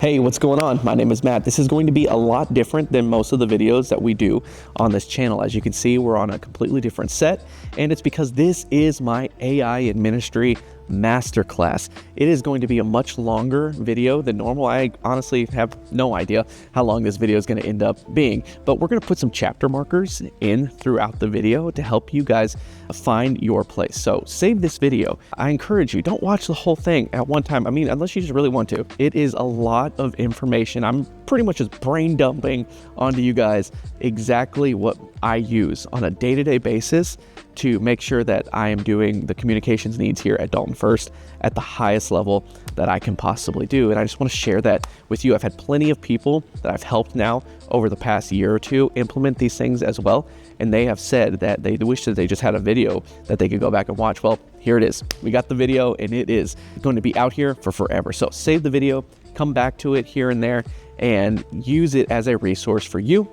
Hey, what's going on? My name is Matt. This is going to be a lot different than most of the videos that we do on this channel. As you can see, we're on a completely different set, and it's because this is my AI and Ministry Masterclass. It is going to be a much longer video than normal. I honestly have no idea how long this video is going to end up being, but we're going to put some chapter markers in throughout the video to help you guys find your place. So save this video. I encourage you, don't watch the whole thing at one time. I mean, unless you just really want to. It is a lot of information. I'm pretty much just brain dumping onto you guys exactly what I use on a day-to-day basis to make sure that I am doing the communications needs here at Dalton First at the highest level that I can possibly do. And I just want to share that with you. I've had plenty of people that I've helped now over the past year or two implement these things as well. And they have said that they wish that they just had a video that they could go back and watch. Well, here it is. We got the video and it is going to be out here for forever. So save the video, come back to it here and there, and use it as a resource for you,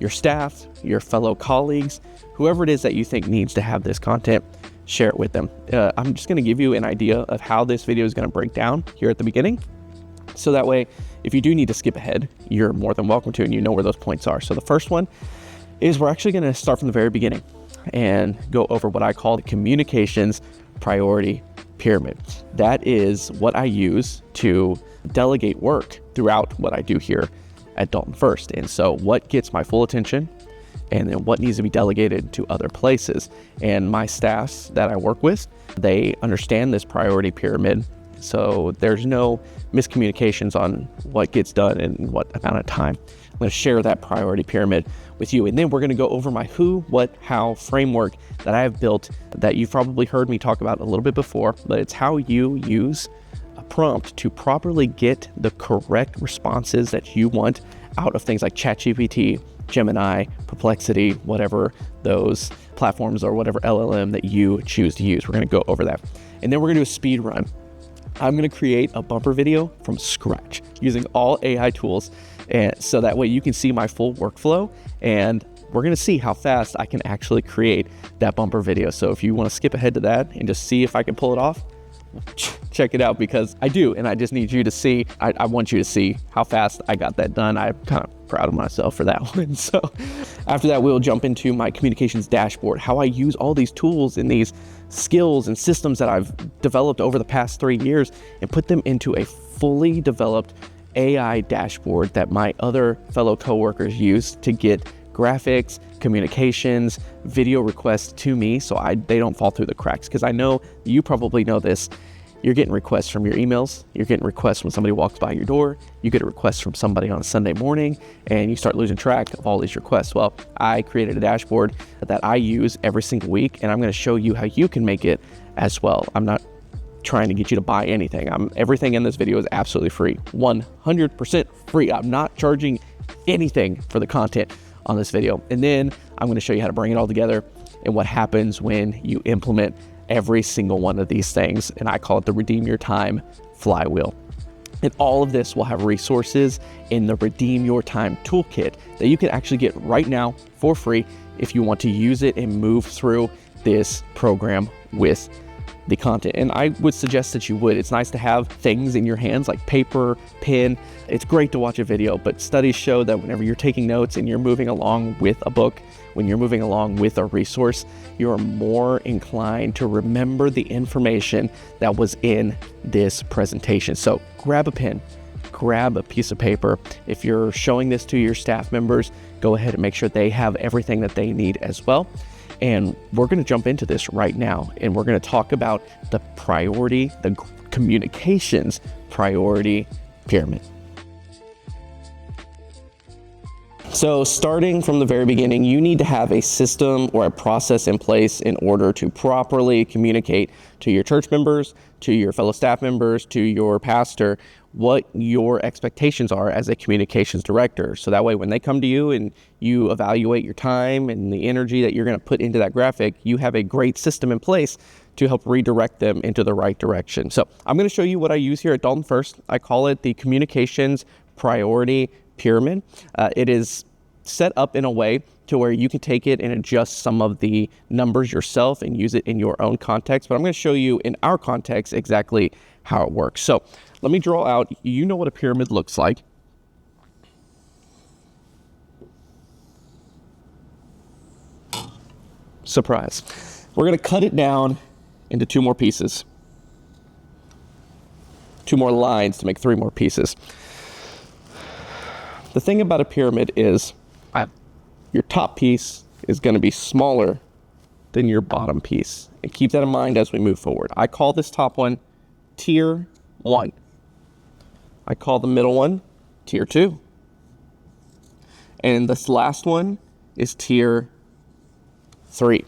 your staff, your fellow colleagues, whoever it is that you think needs to have this content. Share it with them. I'm just going to give you an idea of how this video is going to break down here at the beginning. So that way, if you do need to skip ahead, you're more than welcome to, and you know where those points are. So the first one is we're actually going to start from the very beginning and go over what I call the communications priority pyramid. That is what I use to delegate work throughout what I do here at Dalton First. And so what gets my full attention, and then what needs to be delegated to other places. And my staffs that I work with, they understand this priority pyramid. So there's no miscommunications on what gets done in what amount of time. I'm going to share that priority pyramid with you. And then we're going to go over my who, what, how framework that I have built that you've probably heard me talk about a little bit before, but it's how you use a prompt to properly get the correct responses that you want out of things like ChatGPT, Gemini, Perplexity, whatever those platforms or whatever LLM that you choose to use. We're going to go over that. And then we're going to do a speed run. I'm going to create a bumper video from scratch using all AI tools. And so that way you can see my full workflow, and we're going to see how fast I can actually create that bumper video. So if you want to skip ahead to that and just see if I can pull it off, check it out, because I do, and I just need you to see. I want you to see how fast I got that done. I'm kind of proud of myself for that one. So after that, we'll jump into my communications dashboard, how I use all these tools and these skills and systems that I've developed over the past 3 years and put them into a fully developed AI dashboard that my other fellow coworkers use to get graphics, communications, video requests to me, so they don't fall through the cracks. Because I know you probably know this. You're getting requests from your emails. You're getting requests when somebody walks by your door. You get a request from somebody on a Sunday morning, and you start losing track of all these requests. Well, I created a dashboard that I use every single week, and I'm going to show you how you can make it as well. I'm not trying to get you to buy anything. Everything in this video is absolutely free, 100% free. I'm not charging anything for the content on this video. And then I'm going to show you how to bring it all together and what happens when you implement every single one of these things. And I call it the Redeem Your Time Flywheel. And all of this will have resources in the Redeem Your Time Toolkit that you can actually get right now for free if you want to use it and move through this program with the content. And I would suggest that you would. It's nice to have things in your hands like paper, pen. It's great to watch a video, but studies show that whenever you're taking notes and you're moving along with a book, when you're moving along with a resource, you're more inclined to remember the information that was in this presentation. So grab a pen, grab a piece of paper. If you're showing this to your staff members, go ahead and make sure they have everything that they need as well. And we're going to jump into this right now, and we're going to talk about the communications priority pyramid. So starting from the very beginning, you need to have a system or a process in place in order to properly communicate to your church members, to your fellow staff members, to your pastor, what your expectations are as a communications director. So that way, when they come to you and you evaluate your time and the energy that you're going to put into that graphic, you have a great system in place to help redirect them into the right direction. So I'm going to show you what I use here at Dalton First. I call it the communications priority pyramid. It is set up in a way to where you can take it and adjust some of the numbers yourself and use it in your own context. But I'm going to show you in our context exactly how it works. So let me draw out, you know what a pyramid looks like. Surprise. We're going to cut it down into 2 more pieces. 2 more lines to make 3 more pieces. The thing about a pyramid is your top piece is going to be smaller than your bottom piece. And keep that in mind as we move forward. I call this top one tier 1. I call the middle one tier 2. And this last one is tier 3.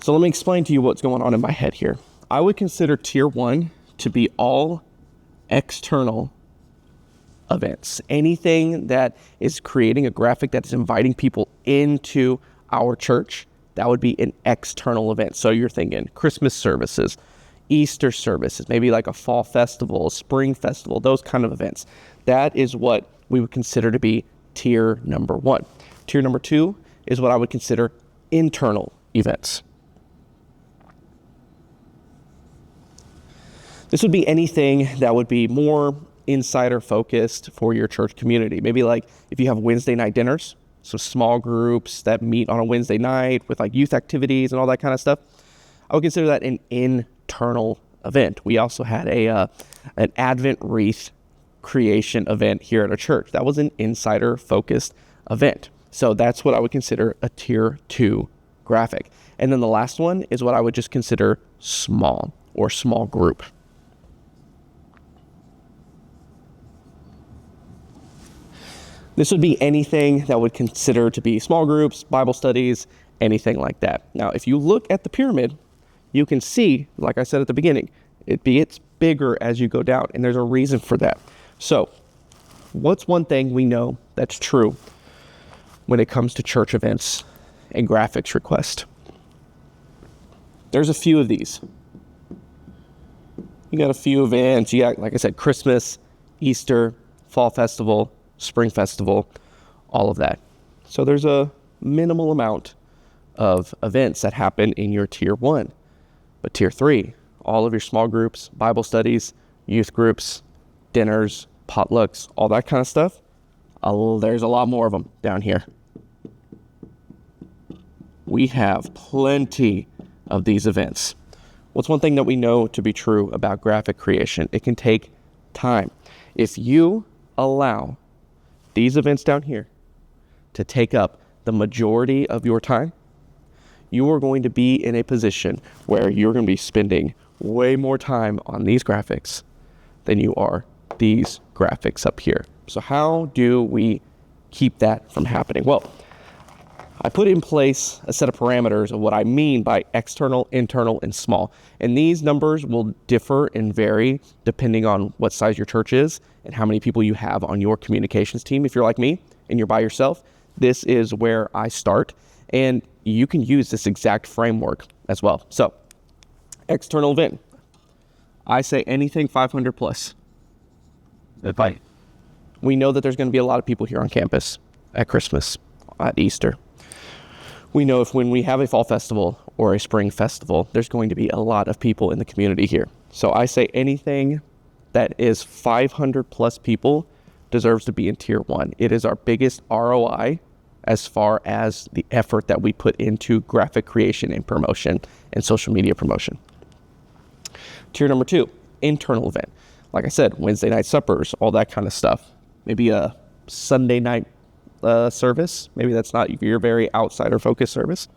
So let me explain to you what's going on in my head here. I would consider tier 1 to be all external events. Anything that is creating a graphic that is inviting people into our church, that would be an external event. So you're thinking Christmas services, Easter services, maybe like a fall festival, a spring festival, those kind of events. That is what we would consider to be tier number 1. Tier number 2 is what I would consider internal events. This would be anything that would be more insider focused for your church community. Maybe like if you have Wednesday night dinners, so small groups that meet on a Wednesday night with like youth activities and all that kind of stuff, I would consider that an internal event. We also had an Advent wreath creation event here at our church. That was an insider focused event. So that's what I would consider a tier 2 graphic. And then the last one is what I would just consider small or small group. This would be anything that would consider to be small groups, Bible studies, anything like that. Now, if you look at the pyramid, you can see, like I said at the beginning, it gets bigger as you go down, and there's a reason for that. So, what's one thing we know that's true when it comes to church events and graphics requests? There's a few of these. You got a few events. You got, like I said, Christmas, Easter, Fall Festival, Spring Festival, all of that. So there's a minimal amount of events that happen in your tier 1. But tier 3, all of your small groups, Bible studies, youth groups, dinners, potlucks, all that kind of stuff, there's a lot more of them down here. We have plenty of these events. What's one thing that we know to be true about graphic creation? It can take time. If you allow these events down here to take up the majority of your time, you are going to be in a position where you're going to be spending way more time on these graphics than you are these graphics up here. So how do we keep that from happening? Well, I put in place a set of parameters of what I mean by external, internal, and small. And these numbers will differ and vary depending on what size your church is and how many people you have on your communications team. If you're like me and you're by yourself, this is where I start. And you can use this exact framework as well. So, external event. I say anything 500 plus. We know that there's going to be a lot of people here on campus at Christmas, at Easter. We know if when we have a fall festival or a spring festival, there's going to be a lot of people in the community here. So I say anything that is 500 plus people deserves to be in tier 1. It is our biggest ROI as far as the effort that we put into graphic creation and promotion and social media promotion. Tier number 2, internal event. Like I said, Wednesday night suppers, all that kind of stuff. Maybe a Sunday night service. Maybe that's not your very outsider focused service.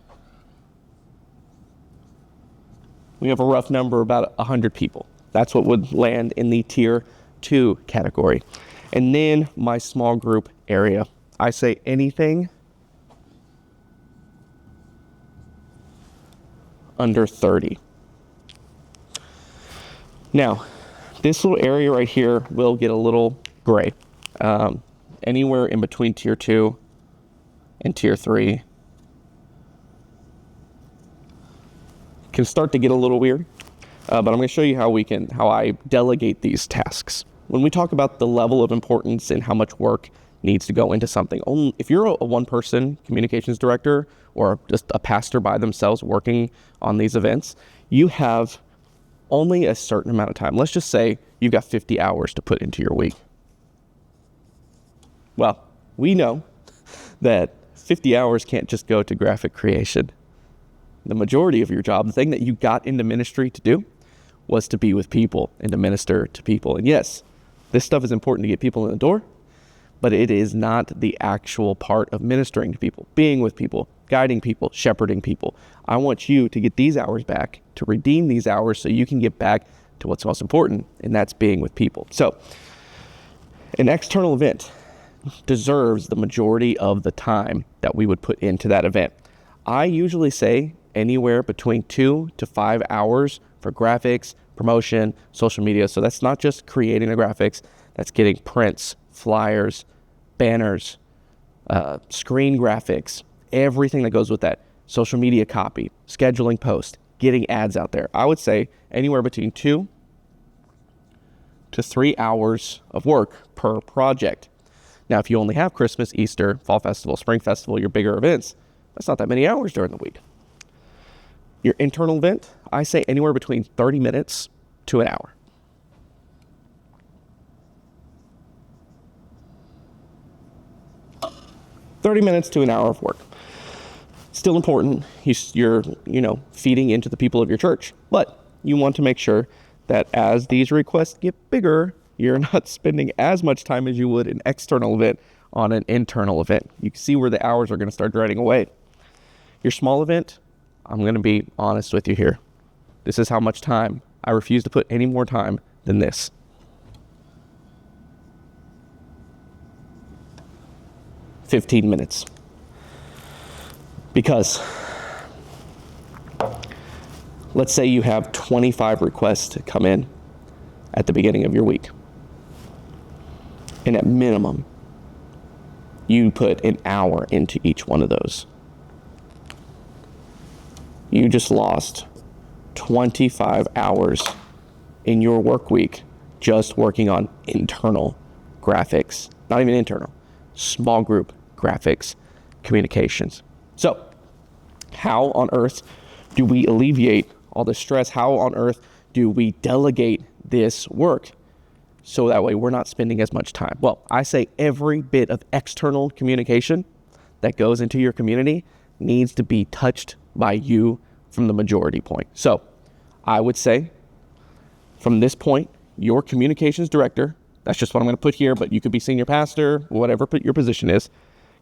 We have a rough number, about 100 people. That's what would land in the tier 2 category. And then my small group area. I say anything under 30. Now, this little area right here will get a little gray. Anywhere in between tier 2 and tier 3 can start to get a little weird, but I'm going to show you how I delegate these tasks. When we talk about the level of importance and how much work needs to go into something, if you're a one-person communications director or just a pastor by themselves working on these events, you have only a certain amount of time. Let's just say you've got 50 hours to put into your week. Well, we know that 50 hours can't just go to graphic creation. The majority of your job, the thing that you got into ministry to do, was to be with people and to minister to people. And yes, this stuff is important to get people in the door, but it is not the actual part of ministering to people, being with people, guiding people, shepherding people. I want you to get these hours back, to redeem these hours so you can get back to what's most important, and that's being with people. So an external event deserves the majority of the time that we would put into that event. I usually say anywhere between 2 to 5 hours for graphics, promotion, social media. So that's not just creating the graphics, that's getting prints, flyers, banners, screen graphics, everything that goes with that, social media copy, scheduling posts, getting ads out there. I would say anywhere between 2 to 3 hours of work per project. Now, if you only have Christmas, Easter, Fall Festival, Spring Festival, your bigger events, that's not that many hours during the week. Your internal event, I say anywhere between 30 minutes to an hour. "30 minutes to an hour of work. Still important. You're feeding into the people of your church, but you want to make sure that as these requests get bigger, you're not spending as much time as you would an external event on an internal event. You can see where the hours are going to start dragging away. Your small event, I'm going to be honest with you here. This is how much time. I refuse to put any more time than this. "15 minutes. Because let's say you have 25 requests to come in at the beginning of your week. And at minimum, you put an hour into each one of those. You just lost 25 hours in your work week just working on internal graphics. Not even internal, small group graphics, communications. So, how on earth do we alleviate all the stress? How on earth do we delegate this work so that way we're not spending as much time? Well, I say every bit of external communication that goes into your community needs to be touched by you from the majority point. So I would say from this point, your communications director, that's just what I'm going to put here, but you could be senior pastor, whatever your position is,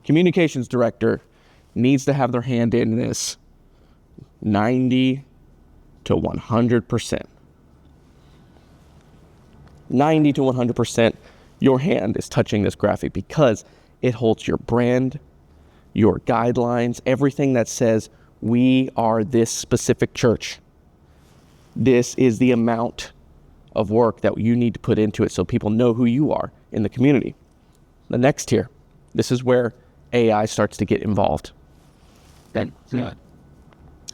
communications director needs to have their hand in this 90 to 100%. 90 to 100%, your hand is touching this graphic because it holds your brand, your guidelines, everything that says we are this specific church. This is the amount of work that you need to put into it so people know who you are in the community. The next tier, this is where AI starts to get involved. Then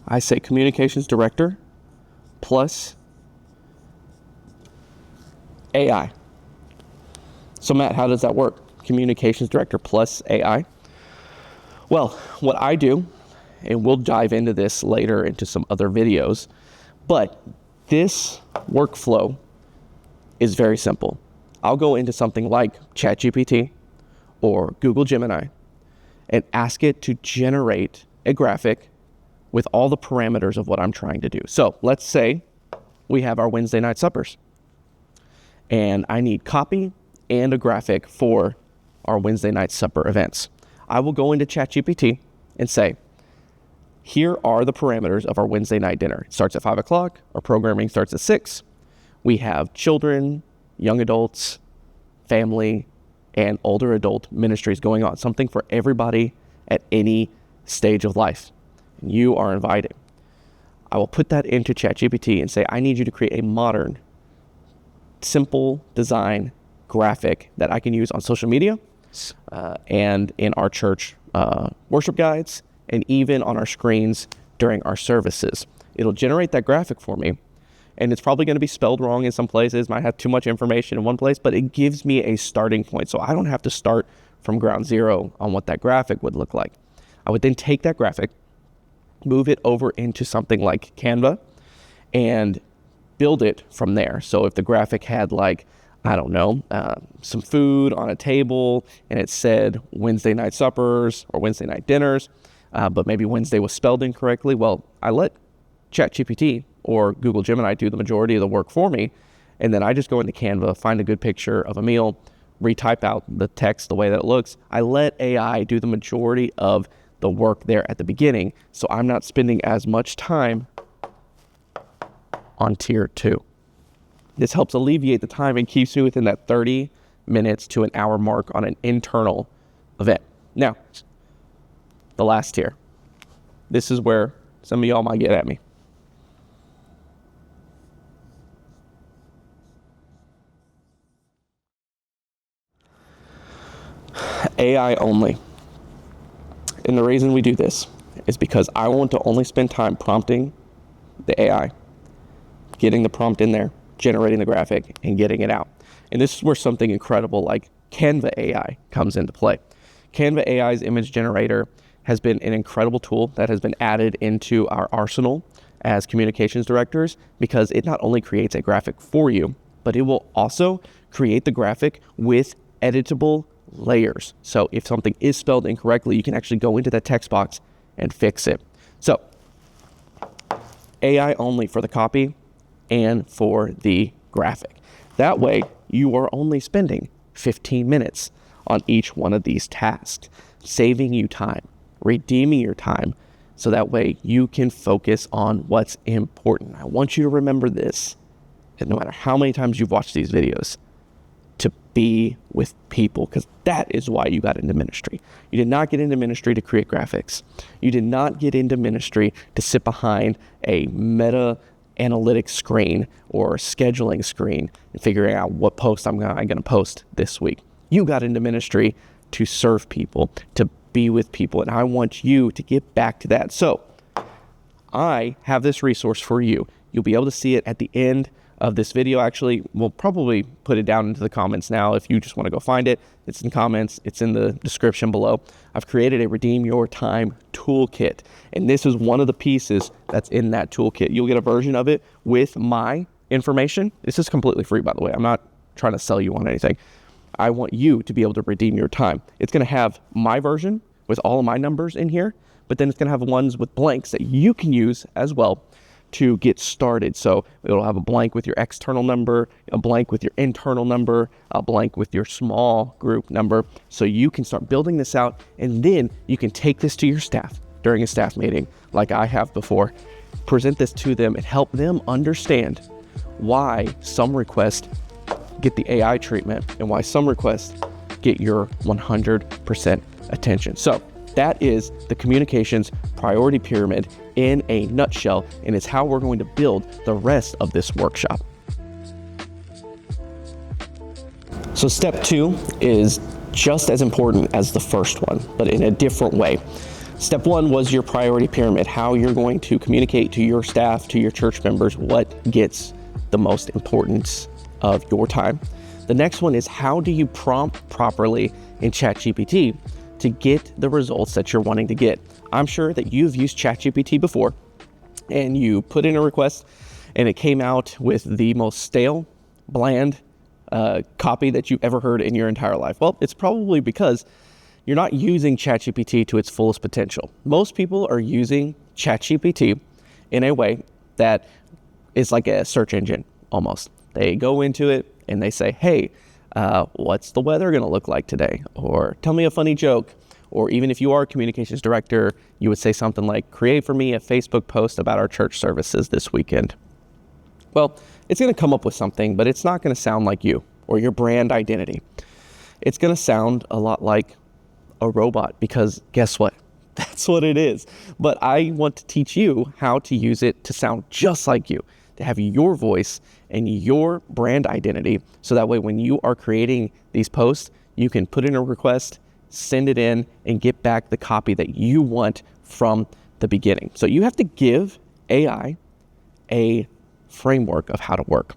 I say communications director plus AI. So Matt, how does that work? Communications director plus AI? Well, what I do, and we'll dive into this later into some other videos, but this workflow is very simple. I'll go into something like ChatGPT or Google Gemini and ask it to generate a graphic with all the parameters of what I'm trying to do. So let's say we have our Wednesday night suppers and I need copy and a graphic for our Wednesday night supper events. I will go into ChatGPT and say, here are the parameters of our Wednesday night dinner. It starts at 5 o'clock. Our programming starts at 6. We have children, young adults, family, and older adult ministries going on. Something for everybody at any stage of life. And you are invited. I will put that into ChatGPT and say, I need you to create a modern, simple design graphic that I can use on social media and in our church worship guides and even on our screens during our services. It'll generate that graphic for me. And it's probably going to be spelled wrong in some places, might have too much information in one place, but it gives me a starting point. So I don't have to start from ground zero on what that graphic would look like. I would then take that graphic, move it over into something like Canva, and build it from there. So if the graphic had like, I don't know, some food on a table and it said Wednesday night suppers or Wednesday night dinners, but maybe Wednesday was spelled incorrectly, well, I let ChatGPT or Google Gemini do the majority of the work for me. And then I just go into Canva, find a good picture of a meal, retype out the text the way that it looks. I let AI do the majority of the work there at the beginning, so I'm not spending as much time on tier 2. This helps alleviate the time and keeps me within that 30 minutes to an hour mark on an internal event. Now, the last tier. This is where some of y'all might get at me. AI only. And the reason we do this is because I want to only spend time prompting the AI, getting the prompt in there, generating the graphic, and getting it out. And this is where something incredible like Canva AI comes into play. Canva AI's image generator has been an incredible tool that has been added into our arsenal as communications directors, because it not only creates a graphic for you, but it will also create the graphic with editable layers. So if something is spelled incorrectly, you can actually go into that text box and fix it. So AI only for the copy and for the graphic. That way, you are only spending 15 minutes on each one of these tasks, saving you time, redeeming your time, so that way you can focus on what's important. I want you to remember this, and no matter how many times you've watched these videos, to be with people, because that is why you got into ministry. You did not get into ministry to create graphics. You did not get into ministry to sit behind a meta analytics screen or scheduling screen and figuring out what post I'm going to post this week. You got into ministry to serve people, to be with people, and I want you to get back to that. So I have this resource for you. You'll be able to see it at the end of this video. Actually, we'll probably put it down into the comments now if you just want to go find it. It's in comments, it's in the description below. I've created a Redeem Your Time toolkit, and this is one of the pieces that's in that toolkit. You'll get a version of it with my information. This is completely free, by the way. I'm not trying to sell you on anything. I want you to be able to redeem your time. It's going to have my version with all of my numbers in here, but then it's going to have ones with blanks that you can use as well to get started. So it'll have a blank with your external number, a blank with your internal number, a blank with your small group number. So you can start building this out, and then you can take this to your staff during a staff meeting like I have before, present this to them and help them understand why some requests get the AI treatment and why some requests get your 100% attention. So that is the communications priority pyramid in a nutshell, and it's how we're going to build the rest of this workshop. So step 2 is just as important as the first one, but in a different way. Step 1 was your priority pyramid, how you're going to communicate to your staff, to your church members, what gets the most importance of your time. The next one is, how do you prompt properly in ChatGPT to get the results that you're wanting to get? I'm sure that you've used ChatGPT before, and you put in a request and it came out with the most stale, bland copy that you've ever heard in your entire life. Well, it's probably because you're not using ChatGPT to its fullest potential. Most people are using ChatGPT in a way that is like a search engine almost. They go into it and they say, hey, what's the weather going to look like today? Or tell me a funny joke. Or even if you are a communications director, you would say something like, create for me a Facebook post about our church services this weekend. Well, it's going to come up with something, but it's not going to sound like you or your brand identity. It's going to sound a lot like a robot, because guess what? That's what it is. But I want to teach you how to use it to sound just like you, to have your voice and your brand identity. So that way, when you are creating these posts, you can put in a request, send it in, and get back the copy that you want from the beginning. So you have to give AI a framework of how to work.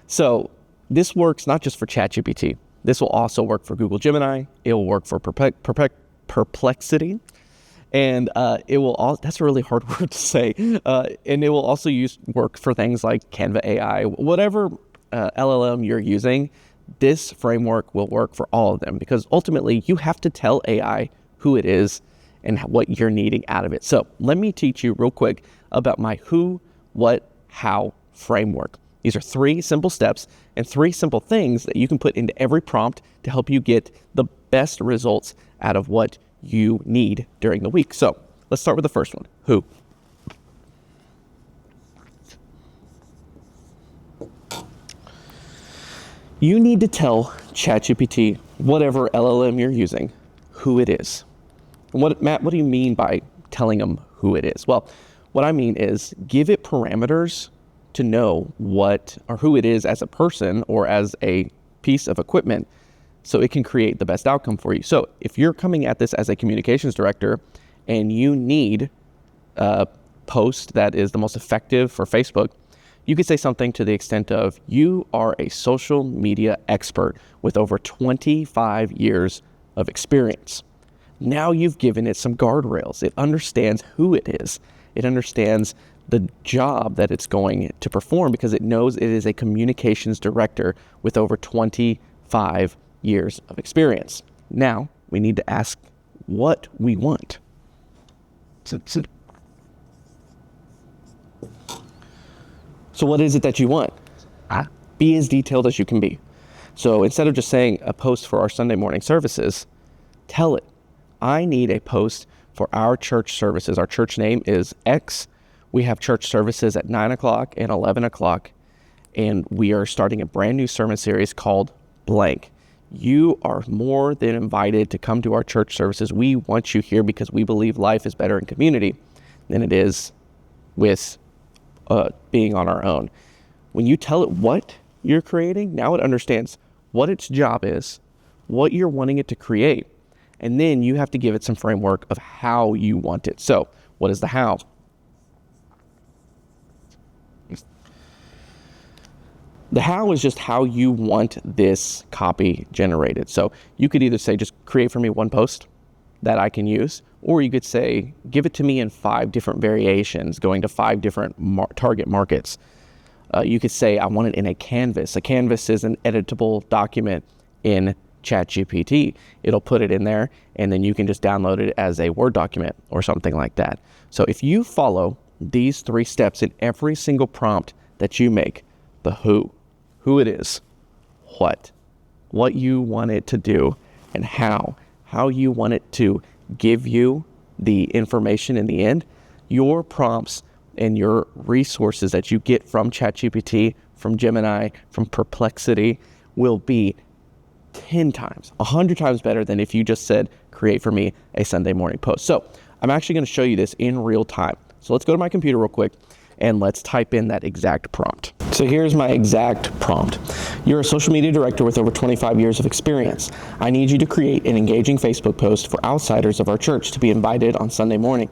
So this works not just for ChatGPT. This will also work for Google Gemini. It will work for Perplexity. And it will all, that's a really hard word to say. And it will also work for things like Canva AI, whatever LLM you're using. This framework will work for all of them, because ultimately you have to tell AI who it is and what you're needing out of it. So let me teach you real quick about my who, what, how framework. These are 3 simple steps and 3 simple things that you can put into every prompt to help you get the best results out of what you need during the week. So let's start with the first one, who. You need to tell ChatGPT, whatever LLM you're using, who it is. And Matt, what do you mean by telling them who it is? Well, what I mean is give it parameters to know what or who it is as a person or as a piece of equipment, so it can create the best outcome for you. So if you're coming at this as a communications director and you need a post that is the most effective for Facebook, you could say something to the extent of, you are a social media expert with over 25 years of experience. Now you've given it some guardrails. It understands who it is. It understands the job that it's going to perform, because it knows it is a communications director with over 25 years of experience. Now we need to ask what we want. So what is it that you want? Be as detailed as you can be. So instead of just saying a post for our Sunday morning services, tell it, I need a post for our church services. Our church name is X. We have church services at 9 o'clock and 11 o'clock, and we are starting a brand new sermon series called blank. You are more than invited to come to our church services. We want you here because we believe life is better in community than it is with being on our own. When you tell it what you're creating, now it understands what its job is, what you're wanting it to create, and then you have to give it some framework of how you want it. So what is the how? The how is just how you want this copy generated. So you could either say, just create for me one post that I can use, or you could say, give it to me in 5 different variations, going to 5 different target markets. You could say, I want it in a canvas. A canvas is an editable document in ChatGPT. It'll put it in there, and then you can just download it as a Word document or something like that. So if you follow these 3 steps in every single prompt that you make, the who it is, what you want it to do, and how you want it to give you the information in the end, your prompts and your resources that you get from ChatGPT, from Gemini, from Perplexity will be 10 times, 100 times better than if you just said, create for me a Sunday morning post. So I'm actually going to show you this in real time. So let's go to my computer real quick and let's type in that exact prompt. So here's my exact prompt. You're a social media director with over 25 years of experience. I need you to create an engaging Facebook post for outsiders of our church to be invited on Sunday morning.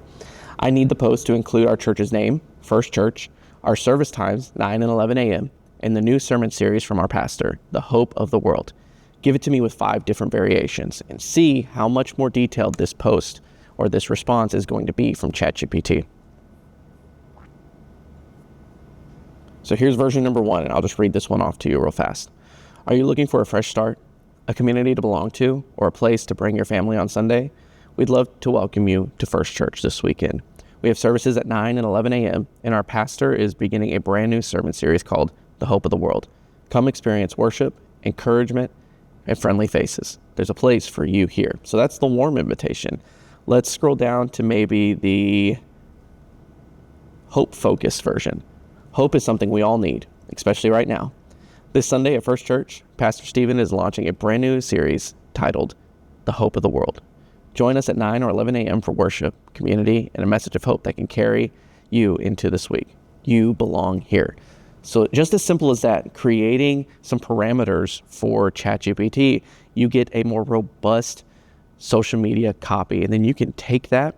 I need the post to include our church's name, First Church, our service times, 9 and 11 a.m., and the new sermon series from our pastor, The Hope of the World. Give it to me with 5 different variations and see how much more detailed this post or this response is going to be from ChatGPT. So here's version number 1, and I'll just read this one off to you real fast. Are you looking for a fresh start, a community to belong to, or a place to bring your family on Sunday? We'd love to welcome you to First Church this weekend. We have services at 9 and 11 a.m., and our pastor is beginning a brand new sermon series called The Hope of the World. Come experience worship, encouragement, and friendly faces. There's a place for you here. So that's the warm invitation. Let's scroll down to maybe the hope-focused version. Hope is something we all need, especially right now. This Sunday at First Church, Pastor Stephen is launching a brand new series titled The Hope of the World. Join us at 9 or 11 a.m. for worship, community, and a message of hope that can carry you into this week. You belong here. So just as simple as that, creating some parameters for ChatGPT, you get a more robust social media copy. And then you can take that,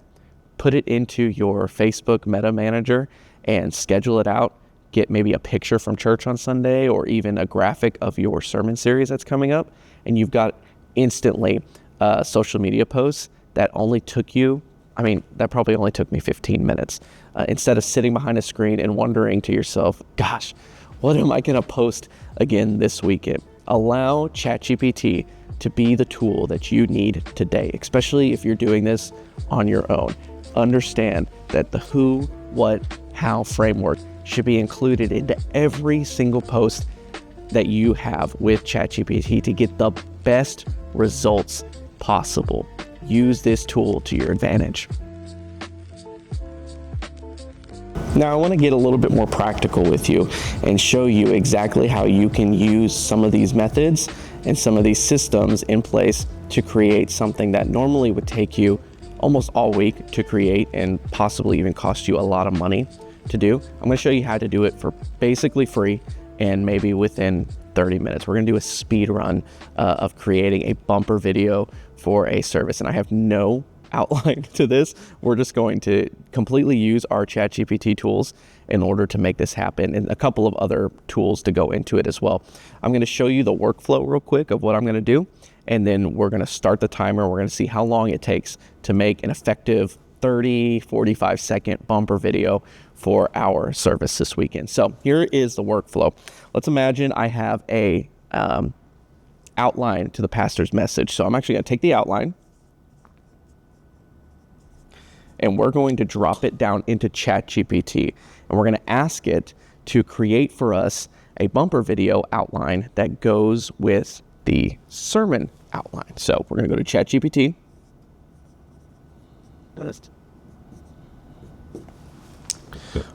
put it into your Facebook Meta Manager, and schedule it out. Get maybe a picture from church on Sunday or even a graphic of your sermon series that's coming up. And you've got instantly social media posts that only took you I mean, that probably only took me 15 minutes. Instead of sitting behind a screen and wondering to yourself, gosh, what am I going to post again this weekend? Allow ChatGPT to be the tool that you need today, especially if you're doing this on your own. Understand that the who, what, how framework should be included into every single post that you have with ChatGPT to get the best results possible. Use this tool to your advantage. Now I want to get a little bit more practical with you and show you exactly how you can use some of these methods and some of these systems in place to create something that normally would take you almost all week to create and possibly even cost you a lot of money to do. I'm going to show you how to do it for basically free and maybe within 30 minutes. We're going to do a speed run of creating a bumper video for a service, and I have no outline to this. We're just going to completely use our ChatGPT tools in order to make this happen, and a couple of other tools to go into it as well. I'm going to show you the workflow real quick of what I'm going to do, and then we're going to start the timer. We're going to see how long it takes to make an effective 45 second bumper video for our service this weekend. So here is the workflow. Let's imagine I have a outline to the pastor's message. So I'm actually going to take the outline and we're going to drop it down into ChatGPT, and we're going to ask it to create for us a bumper video outline that goes with the sermon outline. So we're going to go to ChatGPT.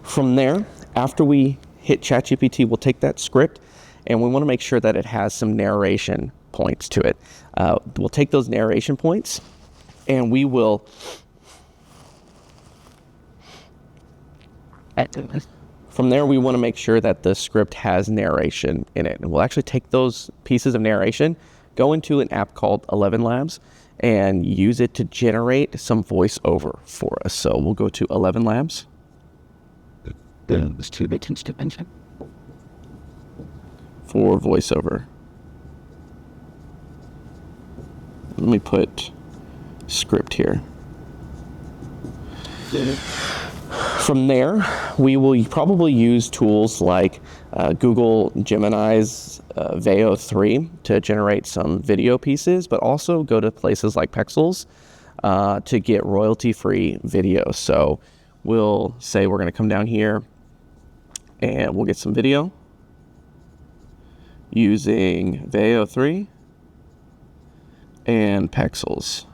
From there, after we hit ChatGPT, we'll take that script and we want to make sure that it has some narration points to it. We'll take those narration points and we will from there, we want to make sure that the script has narration in it. And we'll actually take those pieces of narration, go into an app called 11 Labs, and use it to generate some voiceover for us. So we'll go to 11 Labs. For voiceover. Let me put script here. From there, we will probably use tools like Google Gemini's Veo 3 to generate some video pieces, but also go to places like Pexels to get royalty-free video. So we'll say we're going to come down here and we'll get some video using Veo 3 and Pexels.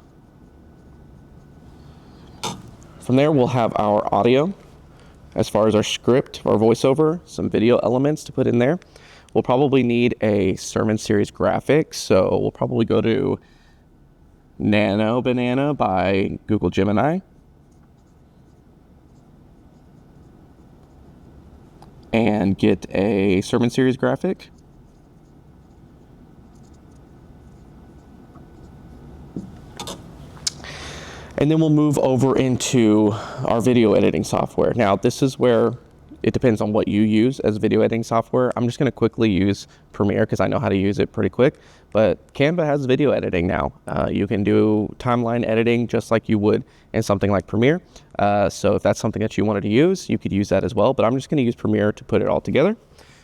From there, we'll have our audio as far as our script, our voiceover, some video elements to put in there. We'll probably need a sermon series graphic, so we'll probably go to Nano Banana by Google Gemini. And get a sermon series graphic. And then we'll move over into our video editing software. Now, this is where it depends on what you use as video editing software. I'm just going to quickly use Premiere because I know how to use it pretty quick. But Canva has video editing now. You can do timeline editing just like you would in something like Premiere. So if that's something that you wanted to use, you could use that as well. But I'm just going to use Premiere to put it all together.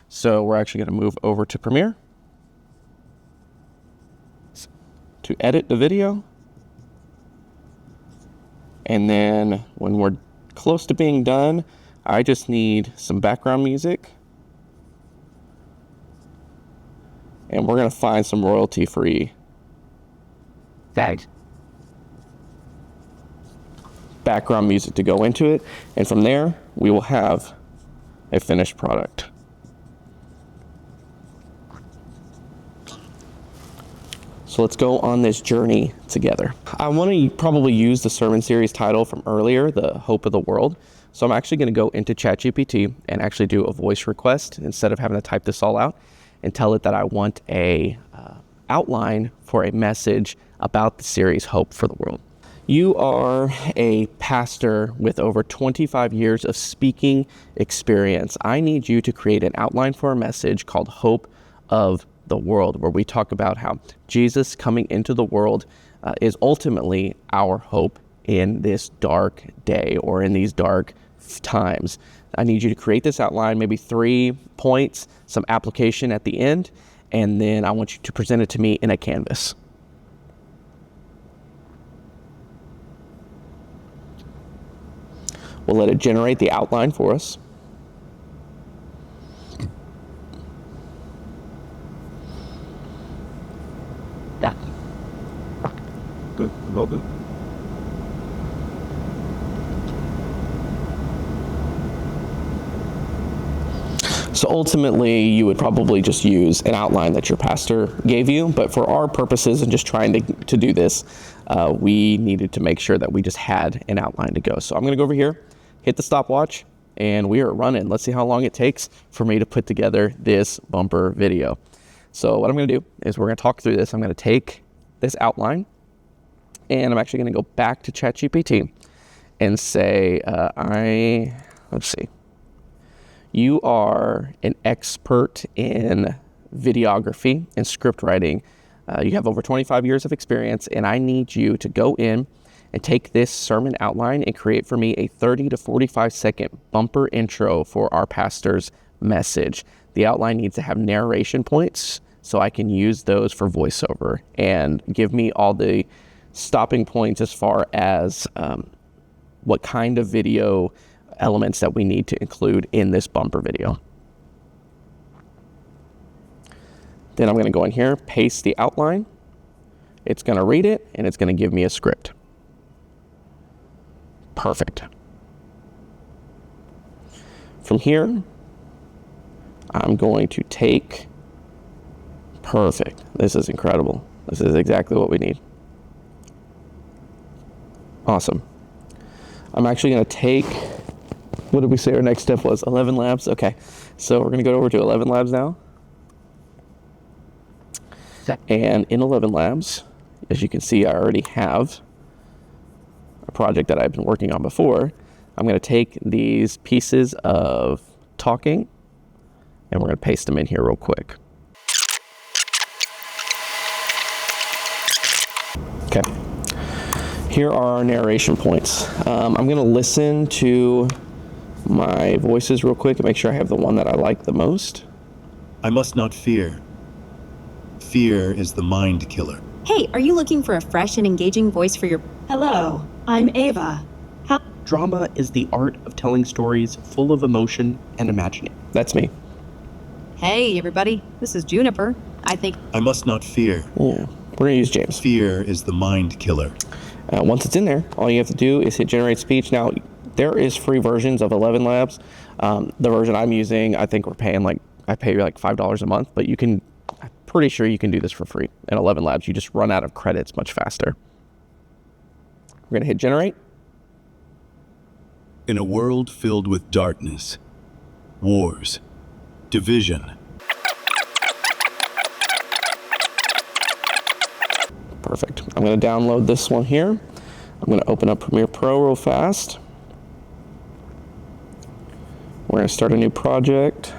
So we're actually going to move over to Premiere to edit the video. And then when we're close to being done, I just need some background music. And we're going to find some royalty-free background music to go into it. And from there, we will have a finished product. So let's go on this journey together. I want to probably use the sermon series title from earlier, The Hope of the World. So I'm actually going to go into ChatGPT and actually do a voice request instead of having to type this all out and tell it that I want a outline for a message about the series Hope for the World. You are a pastor with over 25 years of speaking experience. I need you to create an outline for a message called Hope of the World, where we talk about how Jesus coming into the world is ultimately our hope in this dark day or in these dark times. I need you to create this outline, maybe 3 points, some application at the end, and then I want you to present it to me in a canvas. We'll let it generate the outline for us. Good. Well done. So ultimately, you would probably just use an outline that your pastor gave you, but for our purposes and just trying to do this, we needed to make sure that we just had an outline to go. So I'm gonna go over here, hit the stopwatch, and we are running. Let's see how long it takes for me to put together this bumper video. So what I'm gonna do is we're gonna talk through this. I'm gonna take this outline, and I'm actually gonna go back to ChatGPT and say, let's see. You are an expert in videography and script writing. You have over 25 years of experience, and I need you to go in and take this sermon outline and create for me a 30 to 45 second bumper intro for our pastor's message. The outline needs to have narration points so I can use those for voiceover, and give me all the stopping points as far as what kind of video elements that we need to include in this bumper video. Then I'm going to go in here, paste the outline. It's going to read it, and it's going to give me a script. Perfect. From here, I'm going to take, perfect. This is incredible. This is exactly what we need. Awesome. I'm actually going to take, what did we say our next step was? 11 labs? Okay. So we're going to go over to 11 labs now. And in 11 labs, as you can see, I already have a project that I've been working on before. I'm going to take these pieces of talking, and we're going to paste them in here real quick. Okay. Here are our narration points. I'm going to listen to my voices real quick and make sure I have the one that I like the most. I must not fear. Fear is the mind killer. Hey, are you looking for a fresh and engaging voice for your... Hello, I'm Ava. Drama is the art of telling stories full of emotion and imagining. That's me. Hey, everybody, this is Juniper. I think... I must not fear. Yeah, we're going to use James. Fear is the mind killer. Once it's in there, all you have to do is hit generate speech. Now, there is free versions of 11 labs. The version I'm using, I think we're paying I pay like $5 a month, but I'm pretty sure you can do this for free in 11 labs. You just run out of credits much faster. We're going to hit generate. In a world filled with darkness, wars, division. Perfect. I'm going to download this one here. I'm going to open up Premiere Pro real fast. We're going to start a new project.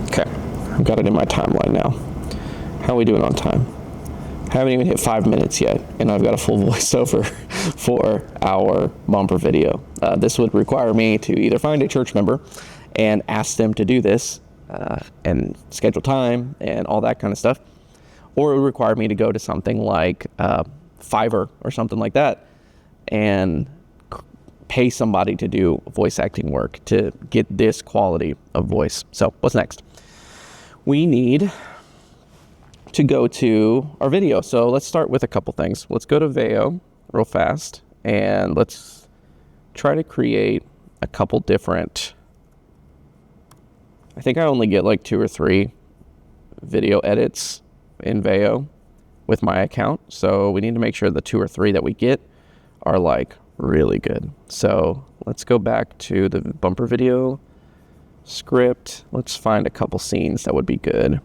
Okay, I've got it in my timeline now. How are we doing on time? Haven't even hit 5 minutes yet, and I've got a full voiceover for our bumper video. This would require me to either find a church member and ask them to do this and schedule time and all that kind of stuff, or it would require me to go to something like Fiverr or something like that and pay somebody to do voice acting work to get this quality of voice. So what's next? We need to go to our video. So let's start with a couple things. Let's go to Veo real fast, and let's try to create a couple different, I think I only get like 2 or 3 video edits in Veo with my account. So we need to make sure the 2 or 3 that we get are like really good. So let's go back to the bumper video script. Let's find a couple scenes that would be good.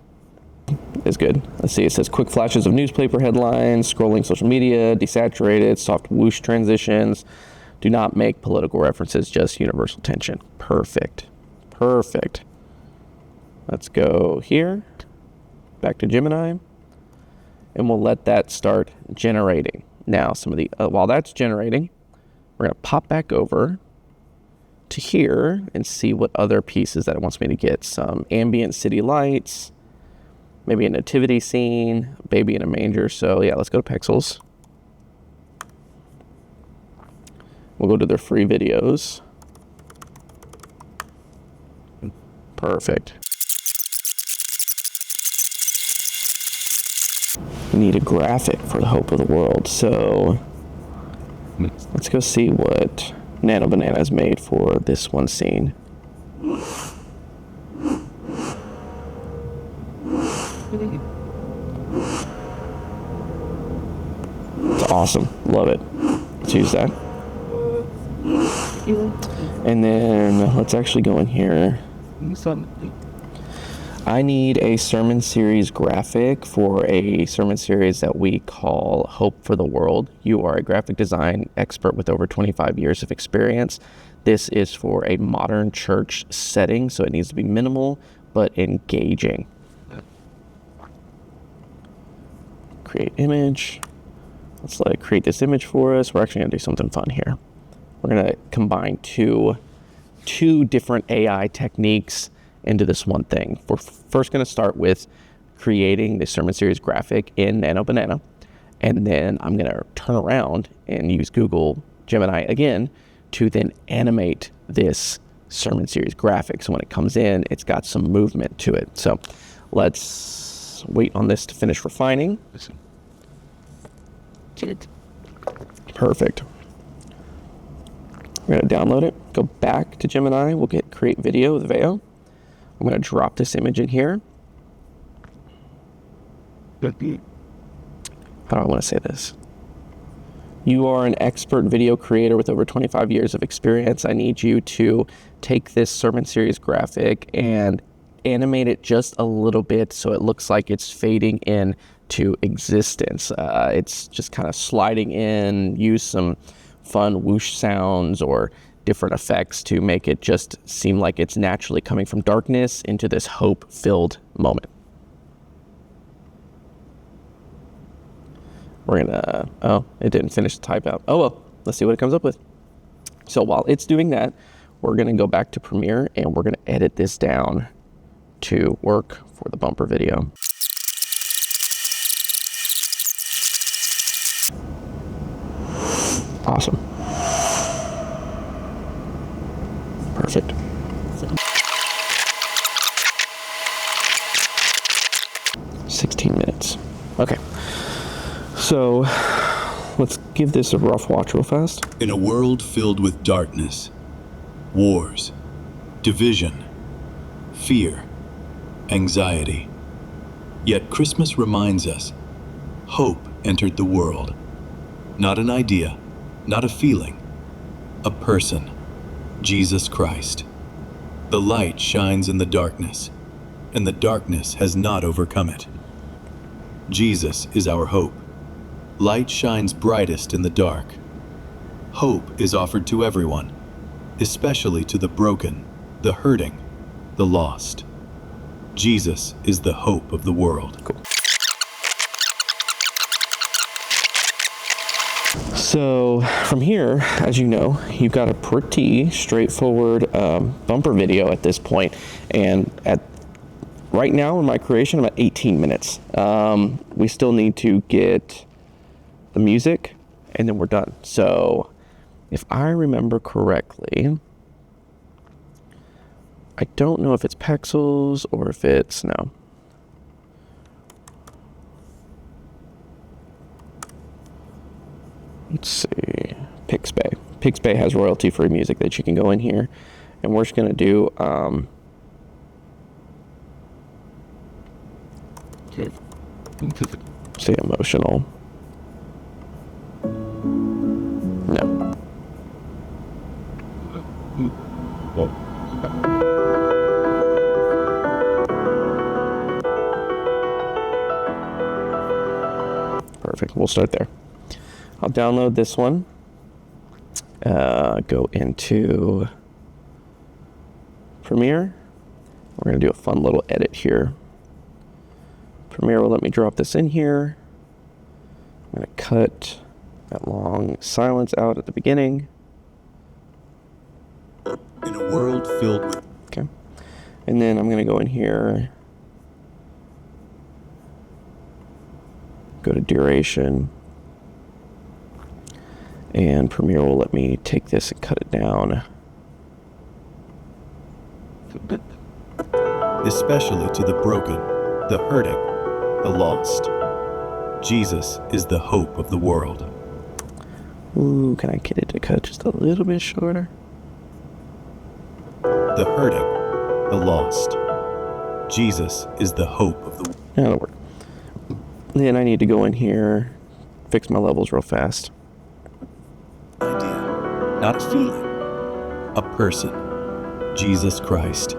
is good. Let's see, it says quick flashes of newspaper headlines, scrolling social media, desaturated, soft whoosh transitions. Do not make political references, just universal tension. Perfect. Perfect. Let's go here, back to Gemini, and we'll let that start generating. Now, some of the, while that's generating, we're gonna pop back over to here and see what other pieces that it wants me to get. Some ambient city lights, maybe a nativity scene, a baby in a manger. So yeah, let's go to Pixels. We'll go to their free videos. Perfect. We need a graphic for the hope of the world. So let's go see what Nano Banana's made for this one scene. It's awesome. Love it. Let's use that. And then let's actually go in here. I need a sermon series graphic for a sermon series that we call Hope for the World. You are a graphic design expert with over 25 years of experience. This is for a modern church setting, so it needs to be minimal but engaging. Create image. Let's let it create this image for us. We're actually going to do something fun here. We're going to combine two different AI techniques into this one thing. We're first going to start with creating the sermon series graphic in Nano Banana, and then I'm going to turn around and use Google Gemini again to then animate this sermon series graphic. So when it comes in, it's got some movement to it. So let's wait on this to finish refining. Perfect. We're going to download it, go back to Gemini. We'll get create video with Veo. I'm going to drop this image in here. How do I want to say this? You are an expert video creator with over 25 years of experience. I need you to take this sermon series graphic and animate it just a little bit so it looks like it's fading in to existence. It's just kind of sliding in, use some fun whoosh sounds or different effects to make it just seem like it's naturally coming from darkness into this hope-filled moment. We're gonna, oh, it didn't finish the type out. Oh well, let's see what it comes up with. So while it's doing that, we're gonna go back to Premiere and we're gonna edit this down to work for the bumper video. Awesome. Perfect. $16 minutes. Okay. So let's give this a rough watch real fast. In a world filled with darkness, wars, division, fear, anxiety, yet Christmas reminds us, hope entered the world. Not an idea, not a feeling, a person, Jesus Christ. The light shines in the darkness, and the darkness has not overcome it. Jesus is our hope. Light shines brightest in the dark. Hope is offered to everyone, especially to the broken, the hurting, the lost. Jesus is the hope of the world. Cool. So from here, as you know, you've got a pretty straightforward bumper video at this point. And right now in my creation, I'm at 18 minutes. We still need to get the music and then we're done. So if I remember correctly, I don't know if it's Pexels or if it's, no. Let's see, Pixbay. Pixbay has royalty-free music that you can go in here. And we're just gonna do, say emotional. No. we'll start there. I'll download this one. Go into Premiere. We're going to do a fun little edit here. Premiere will let me drop this in here. I'm going to cut that long silence out at the beginning. In a world filled with... Okay. And then I'm going to go in here, go to duration, and Premiere will let me take this and cut it down. Especially to the broken, the hurting, the lost. Jesus is the hope of the world. Ooh, can I get it to cut just a little bit shorter? The hurting, the lost. Jesus is the hope of the world. Yeah, that'll work. Then I need to go in here, fix my levels real fast. Idea, not a feeling. A person, Jesus Christ.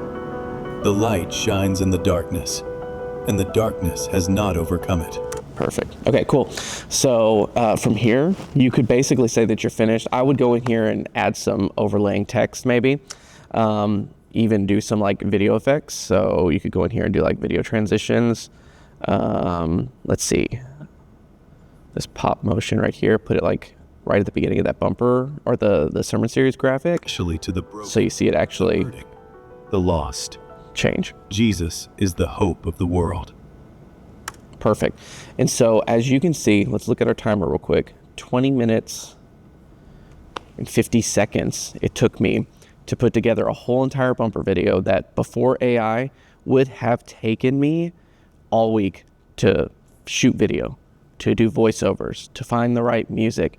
The light shines in the darkness, and the darkness has not overcome it. Perfect. Okay, cool. So from here, you could basically say that you're finished. I would go in here and add some overlaying text maybe. Even do some like video effects. So you could go in here and do like video transitions. Let's see. This pop motion right here, put it like right at the beginning of that bumper or the sermon series graphic. Especially to the broken, So you see it actually the hurting, the lost. change. Jesus is the hope of the world. Perfect. And so as you can see, let's look at our timer real quick. 20 minutes and 50 seconds it took me to put together a whole entire bumper video that before AI would have taken me all week to shoot video, to do voiceovers, to find the right music.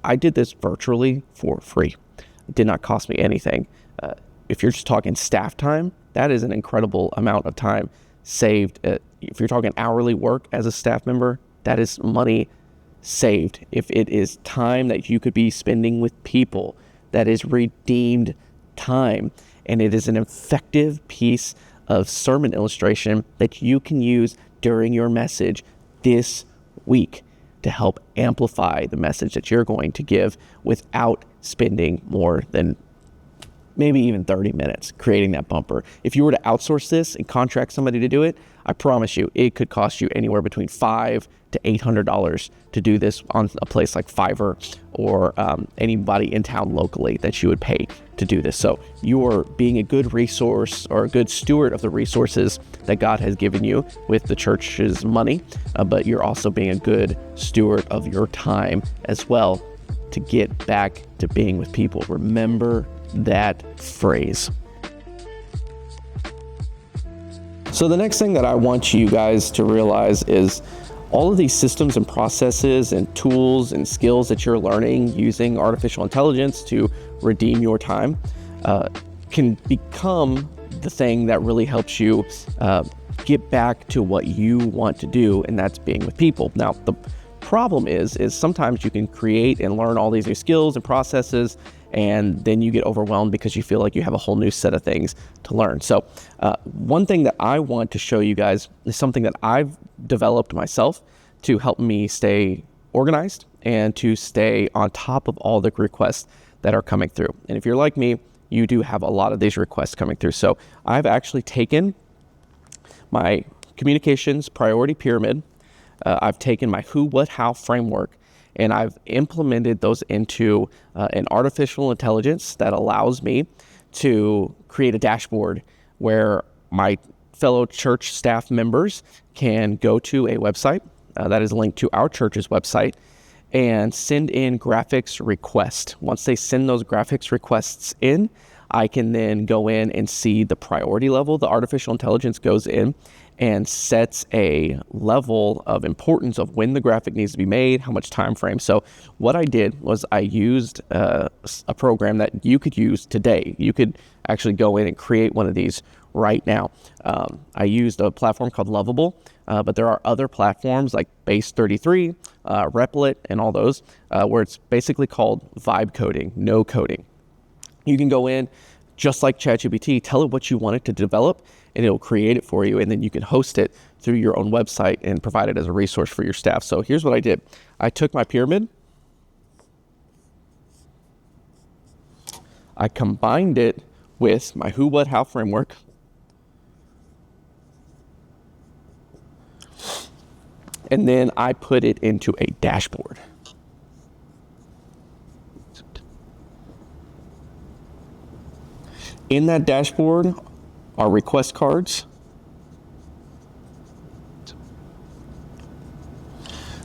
I did this virtually for free. It did not cost me anything. If you're just talking staff time, that is an incredible amount of time saved. If you're talking hourly work as a staff member, that is money saved. If it is time that you could be spending with people, that is redeemed time. And it is an effective piece of sermon illustration that you can use during your message this week to help amplify the message that you're going to give without spending more than maybe even 30 minutes creating that bumper. If you were to outsource this and contract somebody to do it, I promise you, it could cost you anywhere between $500 to $800 to do this on a place like Fiverr or anybody in town locally that you would pay to do this. So you're being a good resource or a good steward of the resources that God has given you with the church's money, but you're also being a good steward of your time as well to get back to being with people. Remember that phrase. So the next thing that I want you guys to realize is all of these systems and processes and tools and skills that you're learning using artificial intelligence to redeem your time can become the thing that really helps you get back to what you want to do, and that's being with people. Now, the problem is sometimes you can create and learn all these new skills and processes, and then you get overwhelmed because you feel like you have a whole new set of things to learn. So one thing that I want to show you guys is something that I've developed myself to help me stay organized and to stay on top of all the requests that are coming through. And if you're like me, you do have a lot of these requests coming through. So I've actually taken my communications priority pyramid, I've taken my who, what, how framework, and I've implemented those into an artificial intelligence that allows me to create a dashboard where my fellow church staff members can go to a website that is linked to our church's website and send in graphics requests. Once they send those graphics requests in, I can then go in and see the priority level. The artificial intelligence goes in and sets a level of importance of when the graphic needs to be made, how much time frame. So what I did was I used a program that you could use today. You could actually go in and create one of these right now. I used a platform called Lovable, but there are other platforms like Base33, Replit, and all those, where it's basically called vibe coding, no coding. You can go in, just like ChatGPT, tell it what you want it to develop and it'll create it for you. And then you can host it through your own website and provide it as a resource for your staff. So here's what I did. I took my pyramid, I combined it with my who, what, how framework, and then I put it into a dashboard. In that dashboard are request cards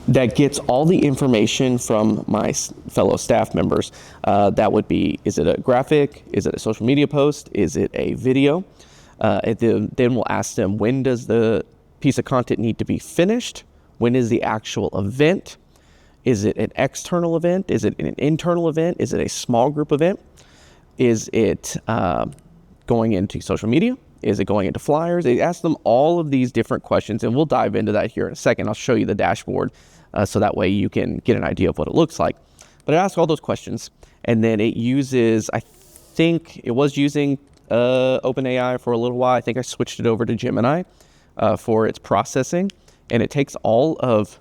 that gets all the information from my fellow staff members. That would be, is it a graphic? Is it a social media post? Is it a video? And then we'll ask them, when does the piece of content need to be finished? When is the actual event? Is it an external event? Is it an internal event? Is it a small group event? Is it going into social media? Is it going into flyers? They ask them all of these different questions, and we'll dive into that here in a second. I'll show you the dashboard so that way you can get an idea of what it looks like. But it asks all those questions, and then it uses, I think it was using OpenAI for a little while. I think I switched it over to Gemini for its processing, and it takes all of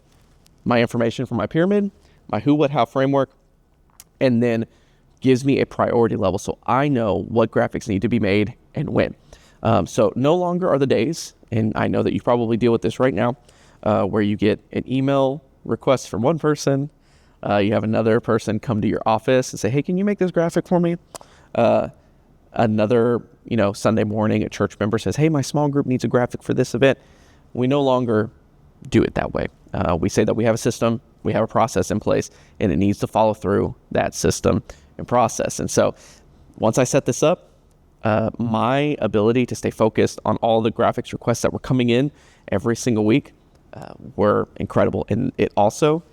my information from my pyramid, my who, what, how framework, and then gives me a priority level so I know what graphics need to be made and when. So no longer are the days, and I know that you probably deal with this right now, where you get an email request from one person, you have another person come to your office and say, hey, can you make this graphic for me? Another, Sunday morning, a church member says, hey, my small group needs a graphic for this event. We no longer do it that way. We say that we have a system, we have a process in place, and it needs to follow through that system and process. And so once I set this up, my ability to stay focused on all the graphics requests that were coming in every single week were incredible. And it also,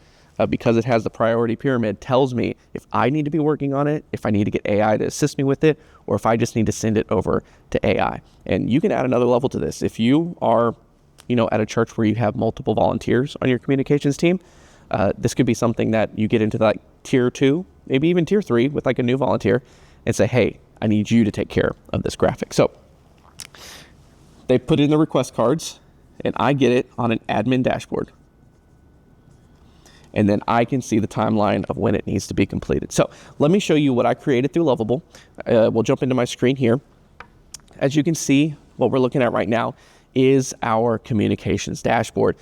because it has the priority pyramid, tells me if I need to be working on it, if I need to get AI to assist me with it, or if I just need to send it over to AI. And you can add another level to this. If you are, at a church where you have multiple volunteers on your communications team, this could be something that you get into like tier 2, maybe even tier 3 with like a new volunteer and say, hey, I need you to take care of this graphic. So they put in the request cards and I get it on an admin dashboard. And then I can see the timeline of when it needs to be completed. So let me show you what I created through Lovable. We'll jump into my screen here. As you can see, what we're looking at right now is our communications dashboard.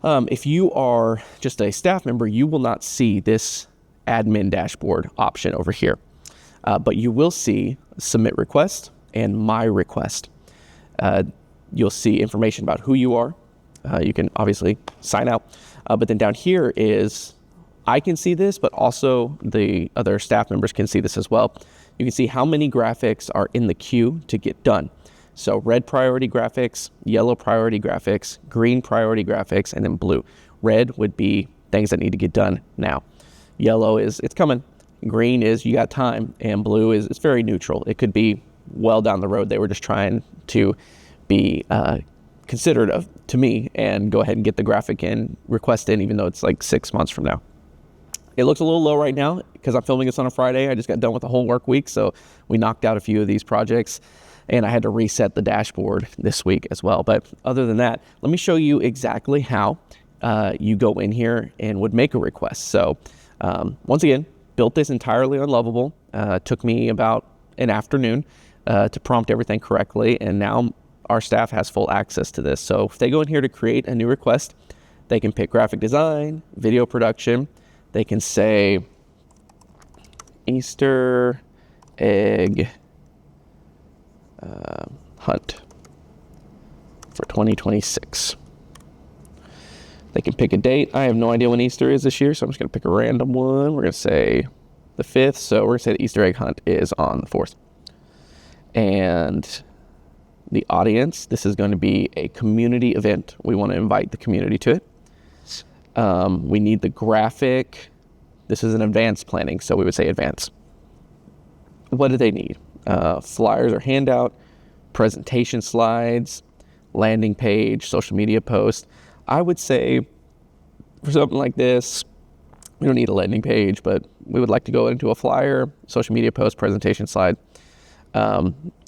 If you are just a staff member, you will not see this admin dashboard option over here. But you will see submit request and my request. You'll see information about who you are. You can obviously sign out. But then down here is, I can see this, but also the other staff members can see this as well. You can see how many graphics are in the queue to get done. So red priority graphics, yellow priority graphics, green priority graphics, and then blue. Red would be things that need to get done now. Yellow is, it's coming. Green is, you got time. And blue is, it's very neutral. It could be well down the road. They were just trying to be considerate of to me and go ahead and get the graphic in, request in, even though it's like 6 months from now. It looks a little low right now because I'm filming this on a Friday. I just got done with the whole work week, so we knocked out a few of these projects, and I had to reset the dashboard this week as well. But other than that, let me show you exactly how you go in here and would make a request. So once again, built this entirely on Lovable. Took me about an afternoon to prompt everything correctly, and now our staff has full access to this. So if they go in here to create a new request, they can pick graphic design, video production. They can say Easter egg hunt for 2026. They can pick a date. I have no idea when Easter is this year, so I'm just going to pick a random one. We're going to say the 5th, so we're going to say the Easter egg hunt is on the 4th. And the audience, this is going to be a community event. We want to invite the community to it. We need the graphic. This is an advanced planning, so we would say advanced. What do they need? Flyers or handout, presentation slides, landing page, social media post. I would say for something like this, we don't need a landing page, but we would like to go into a flyer, social media post, presentation slide.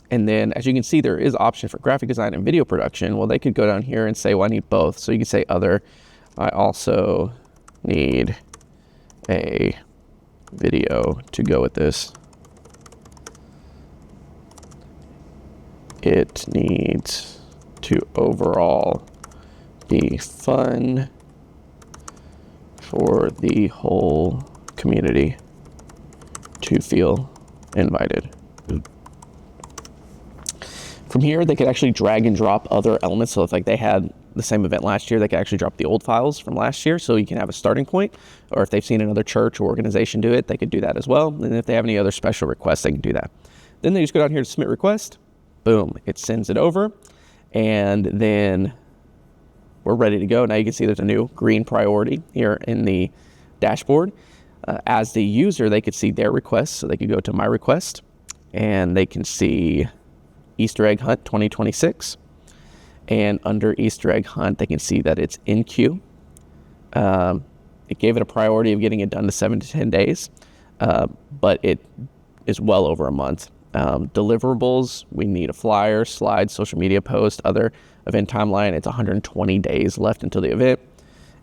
And then as you can see, there is option for graphic design and video production. Well, they could go down here and say, well, I need both. So you can say other, I also need a video to go with this. It needs to overall be fun for the whole community to feel invited. From here, they could actually drag and drop other elements. So if like they had the same event last year, they could actually drop the old files from last year so you can have a starting point. Or if they've seen another church or organization do it, they could do that as well. And if they have any other special requests, they can do that. Then they just go down here to submit request. Boom, it sends it over. And then we're ready to go. Now you can see there's a new green priority here in the dashboard. As the user, they could see their requests. So they could go to my request and they can see Easter egg hunt 2026. And under Easter egg hunt, they can see that it's in queue. It gave it a priority of getting it done to 7 to 10 days, but it is well over a month. Deliverables, we need a flyer, slide, social media post, other event timeline. It's 120 days left until the event.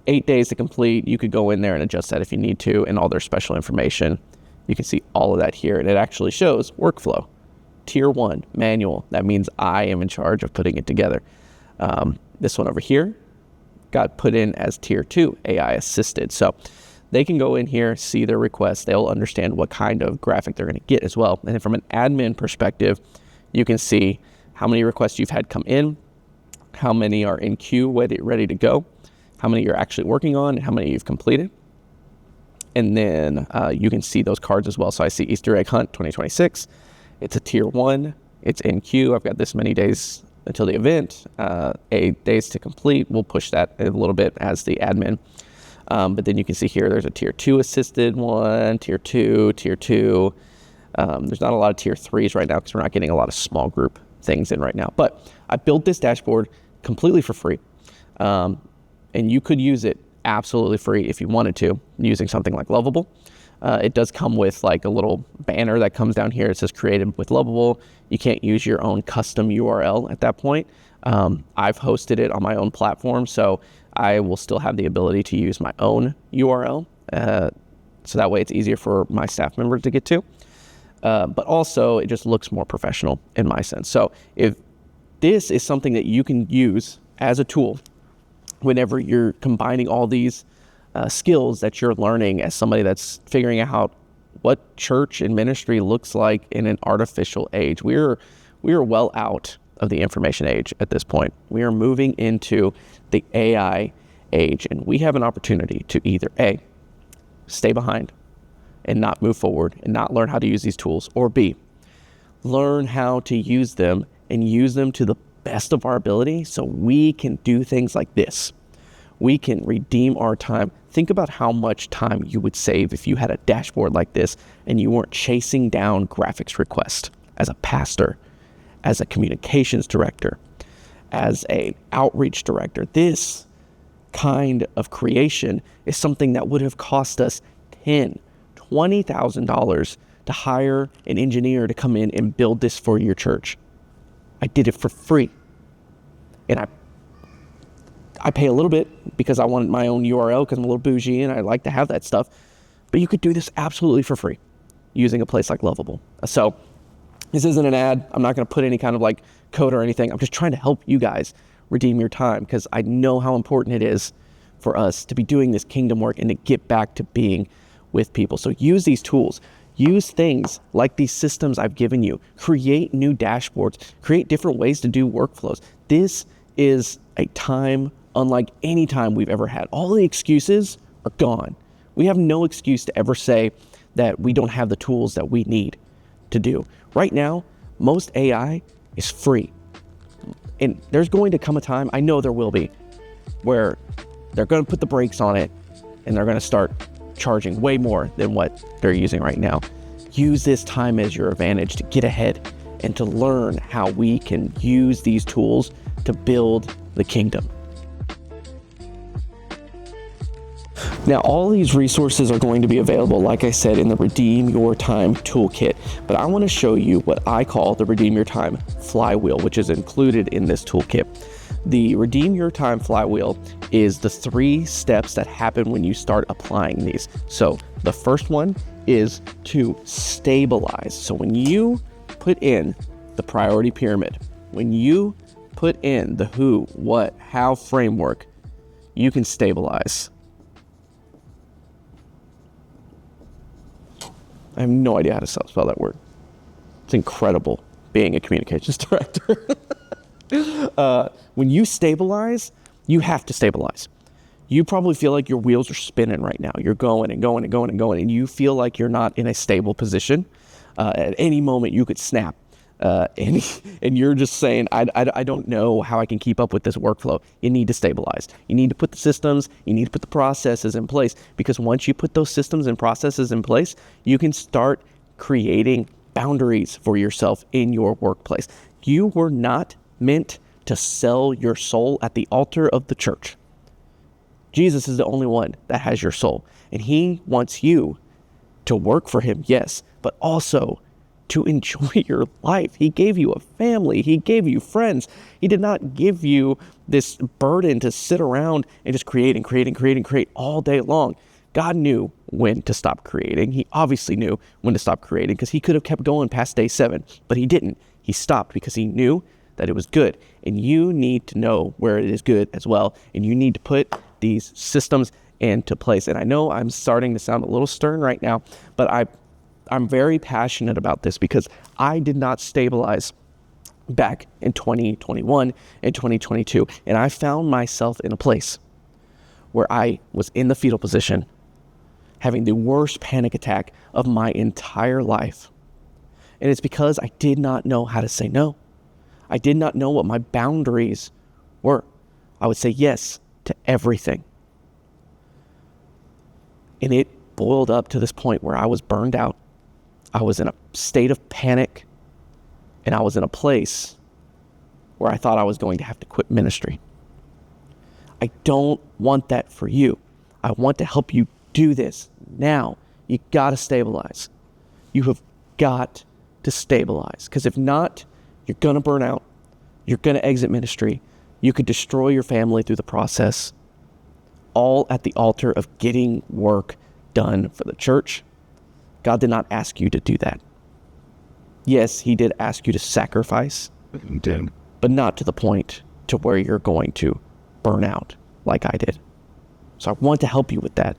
8 days to complete. You could go in there and adjust that if you need to, and all their special information. You can see all of that here, and it actually shows workflow. Tier 1, manual. That means I am in charge of putting it together. This one over here got put in as Tier 2, AI assisted. So they can go in here, see their requests. They'll understand what kind of graphic they're going to get as well. And then from an admin perspective, you can see how many requests you've had come in, how many are in queue, ready to go, how many you're actually working on, and how many you've completed. And then you can see those cards as well. So I see Easter egg hunt 2026. It's a Tier 1. It's in queue. I've got this many days until the event, 8 days to complete. We'll push that a little bit as the admin. But then you can see here, there's a Tier 2 assisted one, Tier 2, Tier 2. There's not a lot of Tier 3s right now because we're not getting a lot of small group things in right now. But I built this dashboard completely for free. And you could use it absolutely free if you wanted to, using something like Lovable. It does come with like a little banner that comes down here. It says created with Lovable. You can't use your own custom URL at that point. I've hosted it on my own platform, so I will still have the ability to use my own URL. So that way it's easier for my staff members to get to. But also it just looks more professional in my sense. So if this is something that you can use as a tool whenever you're combining all these skills that you're learning as somebody that's figuring out what church and ministry looks like in an artificial age. We are well out of the information age at this point. We are moving into the AI age, and we have an opportunity to either A, stay behind and not move forward and not learn how to use these tools, or B, learn how to use them and use them to the best of our ability so we can do things like this. We can redeem our time. Think about how much time you would save if you had a dashboard like this and you weren't chasing down graphics requests as a pastor, as a communications director, as an outreach director. This kind of creation is something that would have cost us $10,000, $20,000 to hire an engineer to come in and build this for your church. I did it for free. And I pay a little bit because I want my own URL because I'm a little bougie and I like to have that stuff. But you could do this absolutely for free using a place like Lovable. So this isn't an ad. I'm not going to put any kind of like code or anything. I'm just trying to help you guys redeem your time because I know how important it is for us to be doing this kingdom work and to get back to being with people. So use these tools. Use things like these systems I've given you. Create new dashboards. Create different ways to do workflows. This is a time unlike any time we've ever had. All the excuses are gone. We have no excuse to ever say that we don't have the tools that we need to do. Right now, most AI is free. And there's going to come a time, I know there will be, where they're going to put the brakes on it and they're going to start charging way more than what they're using right now. Use this time as your advantage to get ahead and to learn how we can use these tools to build the kingdom. Now, all these resources are going to be available, like I said, in the Redeem Your Time Toolkit, but I want to show you what I call the Redeem Your Time Flywheel, which is included in this toolkit. The Redeem Your Time Flywheel is the 3 steps that happen when you start applying these. So the first one is to stabilize. So when you put in the priority pyramid, when you put in the who, what, how framework, you can stabilize. I have no idea how to spell that word. It's incredible being a communications director. When you stabilize, you have to stabilize. You probably feel like your wheels are spinning right now. You're going and going and going and going, and you feel like you're not in a stable position. At any moment, you could snap. And you're just saying, I don't know how I can keep up with this workflow. You need to stabilize. You need to put the systems, you need to put the processes in place, because once you put those systems and processes in place, you can start creating boundaries for yourself in your workplace. You were not meant to sell your soul at the altar of the church. Jesus is the only one that has your soul, and he wants you to work for him, yes, but also to enjoy your life. He gave you a family. He gave you friends. He did not give you this burden to sit around and just create and create and create and create all day long. God knew when to stop creating. He obviously knew when to stop creating, because he could have kept going past day 7, but he didn't. He stopped because he knew that it was good. And you need to know where it is good as well. And you need to put these systems into place. And I know I'm starting to sound a little stern right now, but I'm very passionate about this, because I did not stabilize back in 2021 and 2022. And I found myself in a place where I was in the fetal position, having the worst panic attack of my entire life. And it's because I did not know how to say no. I did not know what my boundaries were. I would say yes to everything. And it boiled up to this point where I was burned out. I was in a state of panic, and I was in a place where I thought I was going to have to quit ministry. I don't want that for you. I want to help you do this now. You got to stabilize. You have got to stabilize, because if not, you're going to burn out. You're going to exit ministry. You could destroy your family through the process, all at the altar of getting work done for the church. God did not ask you to do that. Yes, he did ask you to sacrifice, but not to the point to where you're going to burn out like I did. So I want to help you with that.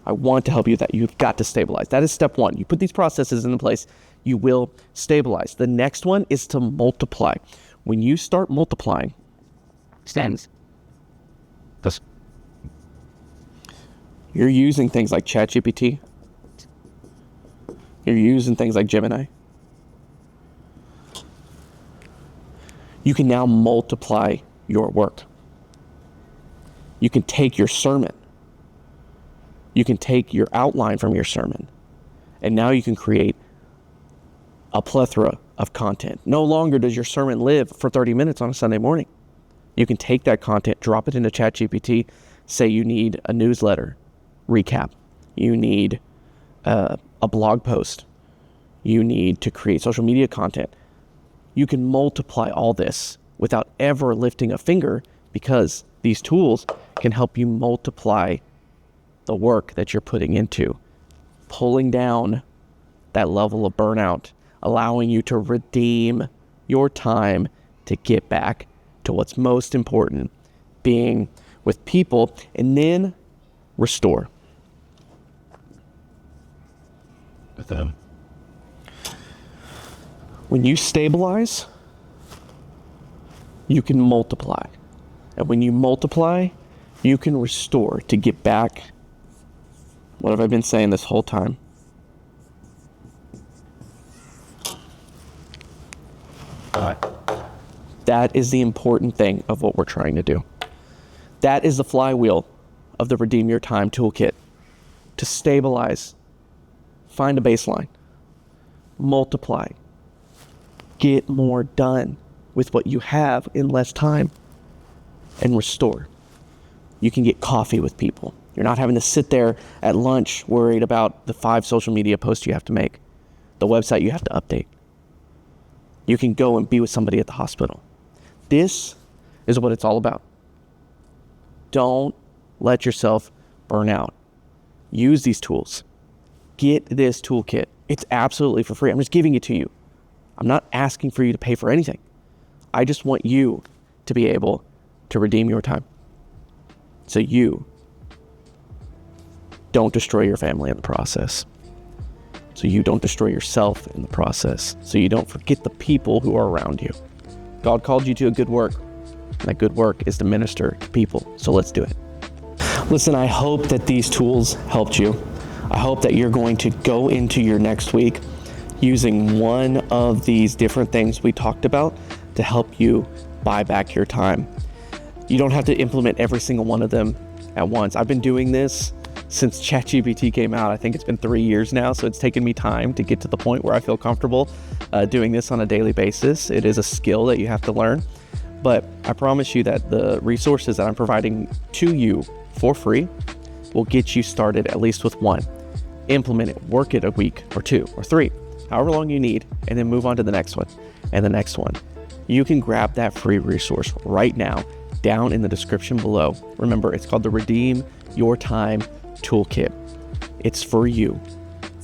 I want to help you with that. You've got to stabilize. That is step 1. You put these processes into place, you will stabilize. The next one is to multiply. When you start multiplying, you're using things like ChatGPT. You're using things like Gemini. You can now multiply your work. You can take your sermon. You can take your outline from your sermon, and now you can create a plethora of content. No longer does your sermon live for 30 minutes on a Sunday morning. You can take that content, drop it into ChatGPT, say you need a newsletter recap, you need a blog post, you need to create social media content. You can multiply all this without ever lifting a finger, because these tools can help you multiply the work that you're putting into, pulling down that level of burnout, allowing you to redeem your time to get back to what's most important, being with people, and then restore. When you stabilize, you can multiply. And when you multiply, you can restore to get back. What have I been saying this whole time? That is the important thing of what we're trying to do. That is the flywheel of the Redeem Your Time Toolkit. To stabilize, find a baseline, multiply, get more done with what you have in less time, and restore. You can get coffee with people. You're not having to sit there at lunch worried about the 5 social media posts you have to make, the website you have to update. You can go and be with somebody at the hospital. This is what it's all about. Don't let yourself burn out. Use these tools. Get this toolkit. It's absolutely for free. I'm just giving it to you. I'm not asking for you to pay for anything. I just want you to be able to redeem your time. So you don't destroy your family in the process. So you don't destroy yourself in the process. So you don't forget the people who are around you. God called you to a good work. And that good work is to minister to people. So let's do it. Listen, I hope that these tools helped you. I hope that you're going to go into your next week using one of these different things we talked about to help you buy back your time. You don't have to implement every single one of them at once. I've been doing this since ChatGPT came out. I think it's been 3 years now, so it's taken me time to get to the point where I feel comfortable doing this on a daily basis. It is a skill that you have to learn, but I promise you that the resources that I'm providing to you for free will get you started at least with one. Implement it, work it a week or 2 or 3, however long you need, and then move on to the next one and the next one. You can grab that free resource right now down in the description below. Remember, it's called the Redeem Your Time Toolkit. It's for you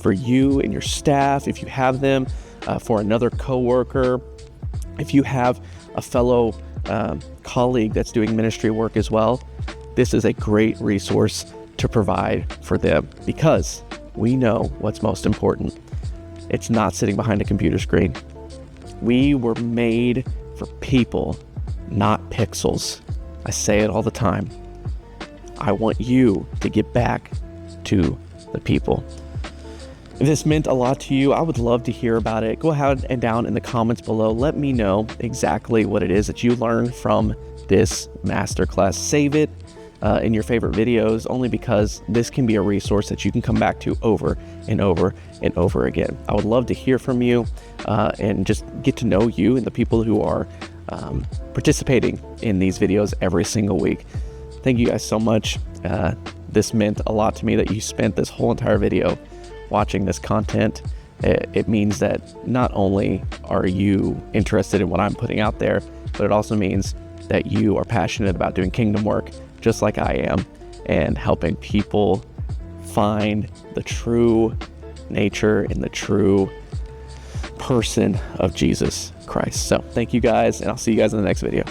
and your staff, if you have them, for another coworker, if you have a fellow colleague that's doing ministry work as well. This is a great resource to provide for them because we know what's most important. It's not sitting behind a computer screen. We were made for people, not pixels. I say it all the time. I want you to get back to the people. If this meant a lot to you, I would love to hear about it. Go ahead and down in the comments below, let me know exactly what it is that you learned from this masterclass. Save it in your favorite videos, only because this can be a resource that you can come back to over and over and over again. I would love to hear from you and just get to know you and the people who are participating in these videos every single week. Thank you guys so much. This meant a lot to me that you spent this whole entire video watching this content. It means that not only are you interested in what I'm putting out there, but it also means that you are passionate about doing kingdom work just like I am, and helping people find the true nature and the true person of Jesus Christ. So thank you guys, and I'll see you guys in the next video.